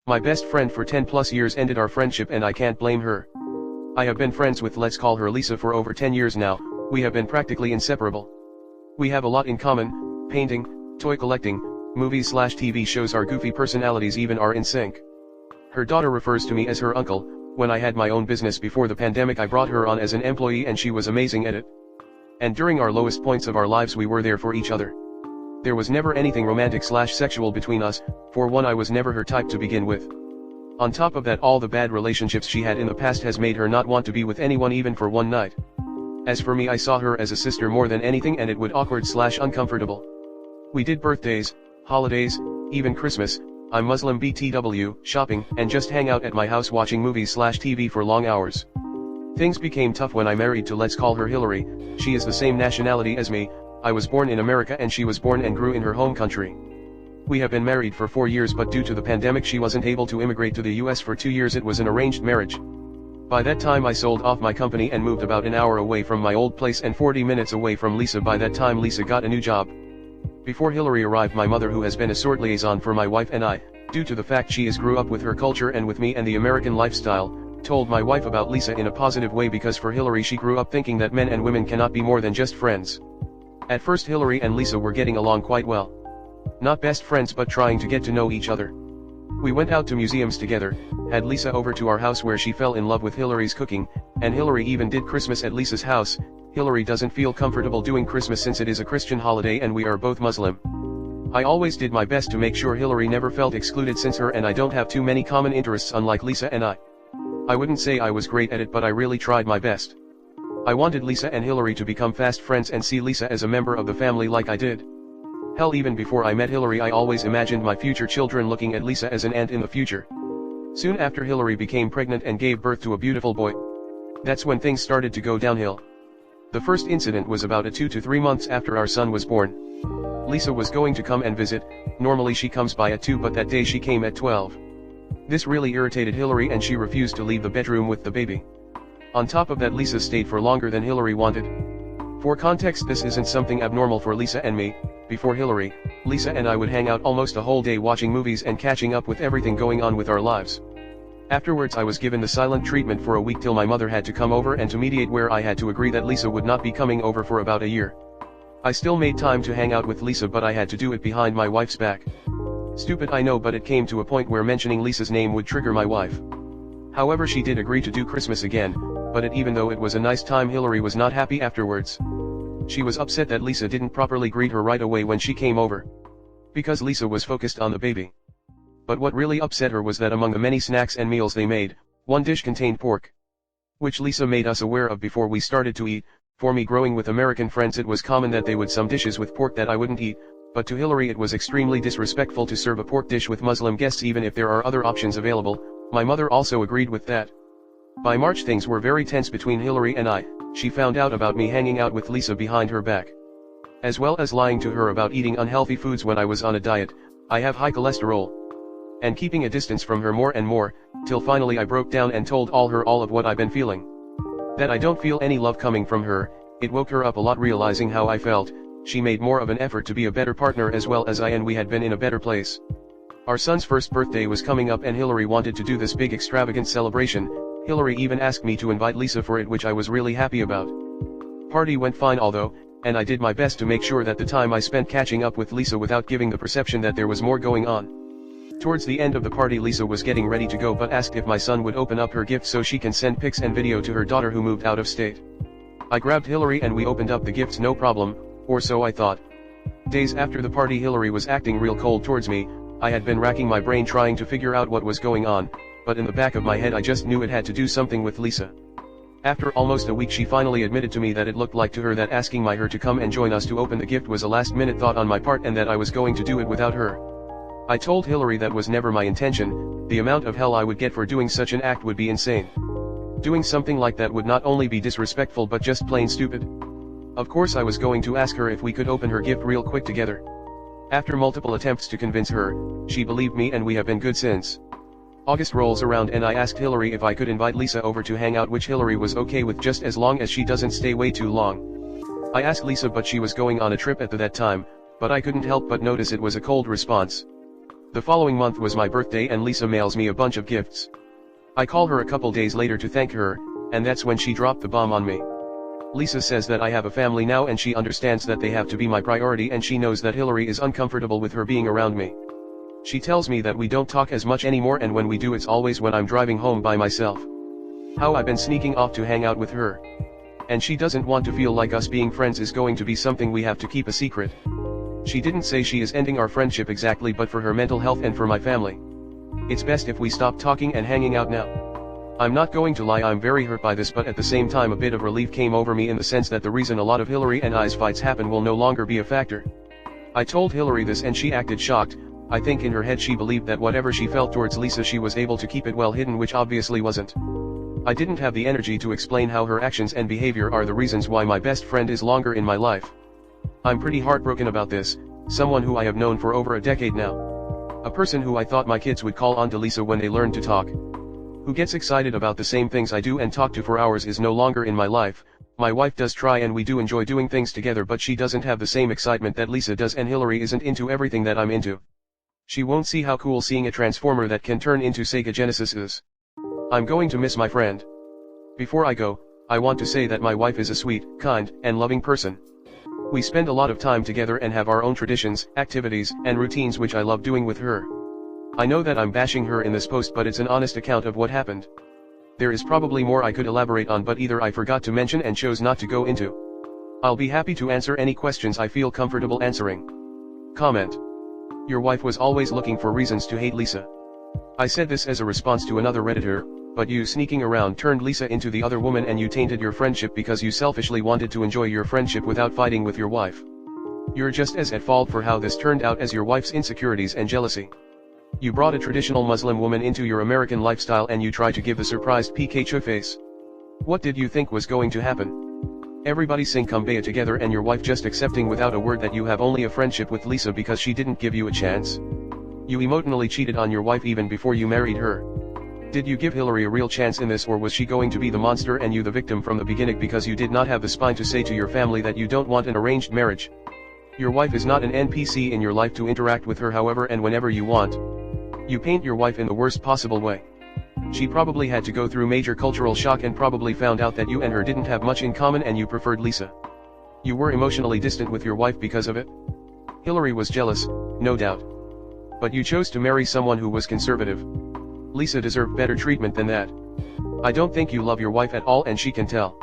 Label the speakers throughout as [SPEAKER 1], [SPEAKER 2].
[SPEAKER 1] My best friend for 10 plus years ended our friendship and I can't blame her. I have been friends with, let's call her Lisa, for over 10 years now. We have been practically inseparable. We have a lot in common: painting, toy collecting, movies/TV shows. Our goofy personalities even are in sync. Her daughter refers to me as her uncle. When I had my own business before the pandemic, I brought her on as an employee and she was amazing at it. And during our lowest points of our lives we were there for each other. There was never anything romantic/sexual between us. For one, I was never her type to begin with. On top of that, all the bad relationships she had in the past has made her not want to be with anyone even for one night. As for me, I saw her as a sister more than anything, and it would awkward/uncomfortable. We did birthdays, holidays, even Christmas, I'm Muslim, BTW, shopping, and just hang out at my house watching movies/TV for long hours. Things became tough when I married to, let's call her Hillary. She is the same nationality as me. I was born in America and she was born and grew in her home country. We have been married for 4 years, but due to the pandemic she wasn't able to immigrate to the US for 2 years. It was an arranged marriage. By that time I sold off my company and moved about an hour away from my old place and 40 minutes away from Lisa. By that time Lisa got a new job. Before Hillary arrived, my mother, who has been a sort liaison for my wife and I, due to the fact she is grew up with her culture and with me and the American lifestyle, told my wife about Lisa in a positive way, because for Hillary she grew up thinking that men and women cannot be more than just friends. At first Hillary and Lisa were getting along quite well. Not best friends, but trying to get to know each other. We went out to museums together, had Lisa over to our house where she fell in love with Hillary's cooking, and Hillary even did Christmas at Lisa's house. Hillary doesn't feel comfortable doing Christmas since it is a Christian holiday and we are both Muslim. I always did my best to make sure Hillary never felt excluded, since her and I don't have too many common interests unlike Lisa and I. I wouldn't say I was great at it, but I really tried my best. I wanted Lisa and Hillary to become fast friends and see Lisa as a member of the family like I did. Hell, even before I met Hillary I always imagined my future children looking at Lisa as an aunt in the future. Soon after, Hillary became pregnant and gave birth to a beautiful boy. That's when things started to go downhill. The first incident was about 2 to 3 months after our son was born. Lisa was going to come and visit. Normally she comes by at 2, but that day she came at 12. This really irritated Hillary and she refused to leave the bedroom with the baby. On top of that, Lisa stayed for longer than Hillary wanted. For context, this isn't something abnormal for Lisa and me. Before Hillary, Lisa and I would hang out almost a whole day watching movies and catching up with everything going on with our lives. Afterwards I was given the silent treatment for a week till my mother had to come over and to mediate, where I had to agree that Lisa would not be coming over for about a year. I still made time to hang out with Lisa, but I had to do it behind my wife's back. Stupid, I know, but it came to a point where mentioning Lisa's name would trigger my wife. However, she did agree to do Christmas again, but even though it was a nice time, Hillary was not happy afterwards. She was upset that Lisa didn't properly greet her right away when she came over, because Lisa was focused on the baby. But what really upset her was that among the many snacks and meals they made, one dish contained pork, which Lisa made us aware of before we started to eat. For me, growing with American friends, it was common that they would some dishes with pork that I wouldn't eat, but to Hillary it was extremely disrespectful to serve a pork dish with Muslim guests even if there are other options available. My mother also agreed with that. By March things were very tense between Hillary and I. She found out about me hanging out with Lisa behind her back, as well as lying to her about eating unhealthy foods when I was on a diet. I have high cholesterol, and keeping a distance from her more and more, till finally I broke down and told her all of what I've been feeling. That I don't feel any love coming from her. It woke her up a lot, realizing how I felt. She made more of an effort to be a better partner as well as I, and we had been in a better place. Our son's first birthday was coming up and Hillary wanted to do this big extravagant celebration. Hillary even asked me to invite Lisa for it, which I was really happy about. Party went fine although, and I did my best to make sure that the time I spent catching up with Lisa without giving the perception that there was more going on. Towards the end of the party, Lisa was getting ready to go but asked if my son would open up her gift so she can send pics and video to her daughter who moved out of state. I grabbed Hillary and we opened up the gifts, no problem, or so I thought. Days after the party, Hillary was acting real cold towards me. I had been racking my brain trying to figure out what was going on, but in the back of my head I just knew it had to do something with Lisa. After almost a week she finally admitted to me that it looked like to her that asking her to come and join us to open the gift was a last-minute thought on my part and that I was going to do it without her. I told Hillary that was never my intention. The amount of hell I would get for doing such an act would be insane. Doing something like that would not only be disrespectful but just plain stupid. Of course I was going to ask her if we could open her gift real quick together. After multiple attempts to convince her, she believed me and we have been good since. August rolls around and I asked Hillary if I could invite Lisa over to hang out, which Hillary was okay with just as long as she doesn't stay way too long. I asked Lisa, but she was going on a trip at that time, but I couldn't help but notice it was a cold response. The following month was my birthday and Lisa mails me a bunch of gifts. I call her a couple days later to thank her, and that's when she dropped the bomb on me. Lisa says that I have a family now and she understands that they have to be my priority, and she knows that Hillary is uncomfortable with her being around me. She tells me that we don't talk as much anymore, and when we do it's always when I'm driving home by myself. How I've been sneaking off to hang out with her. And she doesn't want to feel like us being friends is going to be something we have to keep a secret. She didn't say she is ending our friendship exactly, but for her mental health and for my family, it's best if we stop talking and hanging out now. I'm not going to lie, I'm very hurt by this, but at the same time a bit of relief came over me in the sense that the reason a lot of Hillary and I's fights happen will no longer be a factor. I told Hillary this and she acted shocked. I think in her head she believed that whatever she felt towards Lisa she was able to keep it well hidden, which obviously wasn't. I didn't have the energy to explain how her actions and behavior are the reasons why my best friend is longer in my life. I'm pretty heartbroken about this, someone who I have known for over a decade now. A person who I thought my kids would call on to Lisa when they learned to talk. Who gets excited about the same things I do and talk to for hours is no longer in my life. My wife does try and we do enjoy doing things together, but she doesn't have the same excitement that Lisa does, and Hillary isn't into everything that I'm into. She won't see how cool seeing a transformer that can turn into Sega Genesis is. I'm going to miss my friend. Before I go, I want to say that my wife is a sweet, kind, and loving person. We spend a lot of time together and have our own traditions, activities, and routines which I love doing with her. I know that I'm bashing her in this post, but it's an honest account of what happened. There is probably more I could elaborate on, but either I forgot to mention and chose not to go into. I'll be happy to answer any questions I feel comfortable answering. Comment. Your wife was always looking for reasons to hate Lisa. I said this as a response to another Redditor, but you sneaking around turned Lisa into the other woman and you tainted your friendship because you selfishly wanted to enjoy your friendship without fighting with your wife. You're just as at fault for how this turned out as your wife's insecurities and jealousy. You brought a traditional Muslim woman into your American lifestyle and you tried to give the surprised PK face. What did you think was going to happen? Everybody sing Kumbaya together and your wife just accepting without a word that you have only a friendship with Lisa because she didn't give you a chance? You emotionally cheated on your wife even before you married her. Did you give Hillary a real chance in this, or was she going to be the monster and you the victim from the beginning because you did not have the spine to say to your family that you don't want an arranged marriage? Your wife is not an NPC in your life to interact with her however and whenever you want. You paint your wife in the worst possible way. She probably had to go through major cultural shock and probably found out that you and her didn't have much in common and you preferred Lisa. You were emotionally distant with your wife because of it. Hillary was jealous, no doubt. But you chose to marry someone who was conservative. Lisa deserved better treatment than that. I don't think you love your wife at all and she can tell.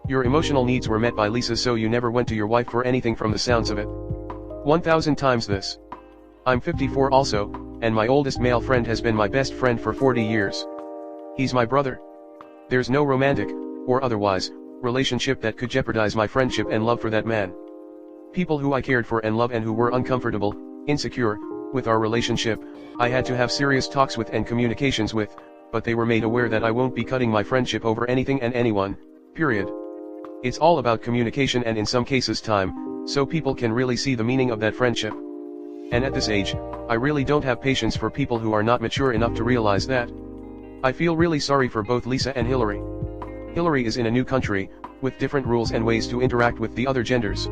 [SPEAKER 1] Your emotional needs were met by Lisa, so you never went to your wife for anything from the sounds of it. 1000 times this. I'm 54 also, and my oldest male friend has been my best friend for 40 years. He's my brother. There's no romantic, or otherwise, relationship that could jeopardize my friendship and love for that man. People who I cared for and loved and who were uncomfortable, insecure, with our relationship, I had to have serious talks with and communications with, but they were made aware that I won't be cutting my friendship over anything and anyone, period. It's all about communication and in some cases time, so people can really see the meaning of that friendship. And at this age, I really don't have patience for people who are not mature enough to realize that. I feel really sorry for both Lisa and Hillary. Hillary is in a new country, with different rules and ways to interact with the other genders.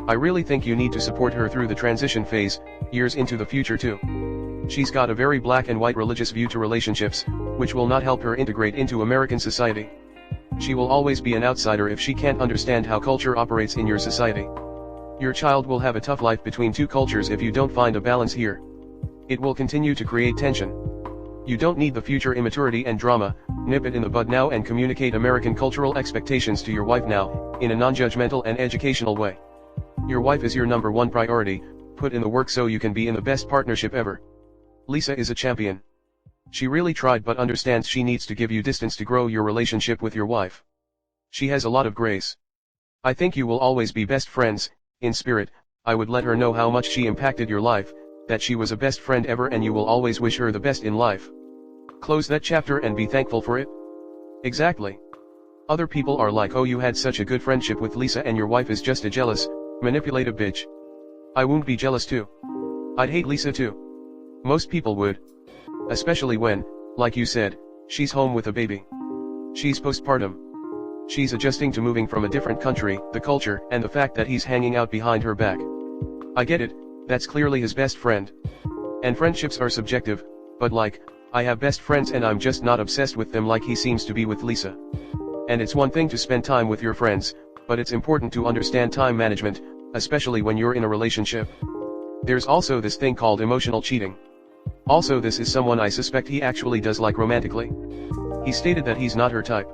[SPEAKER 1] I really think you need to support her through the transition phase, years into the future too. She's got a very black and white religious view to relationships, which will not help her integrate into American society. She will always be an outsider if she can't understand how culture operates in your society. Your child will have a tough life between two cultures if you don't find a balance here. It will continue to create tension. You don't need the future immaturity and drama, nip it in the bud now and communicate American cultural expectations to your wife now, in a non-judgmental and educational way. Your wife is your number one priority, put in the work so you can be in the best partnership ever. Lisa is a champion. She really tried but understands she needs to give you distance to grow your relationship with your wife. She has a lot of grace. I think you will always be best friends. In spirit, I would let her know how much she impacted your life, that she was a best friend ever and you will always wish her the best in life. Close that chapter and be thankful for it. Exactly. Other people are like, oh, you had such a good friendship with Lisa and your wife is just a jealous, manipulative bitch. I won't be jealous too. I'd hate Lisa too. Most people would. Especially when, like you said, she's home with a baby. She's postpartum. She's adjusting to moving from a different country, the culture, and the fact that he's hanging out behind her back. I get it, that's clearly his best friend. And friendships are subjective, but like, I have best friends and I'm just not obsessed with them like he seems to be with Lisa. And it's one thing to spend time with your friends, but it's important to understand time management, especially when you're in a relationship. There's also this thing called emotional cheating. Also, this is someone I suspect he actually does like romantically. He stated that he's not her type.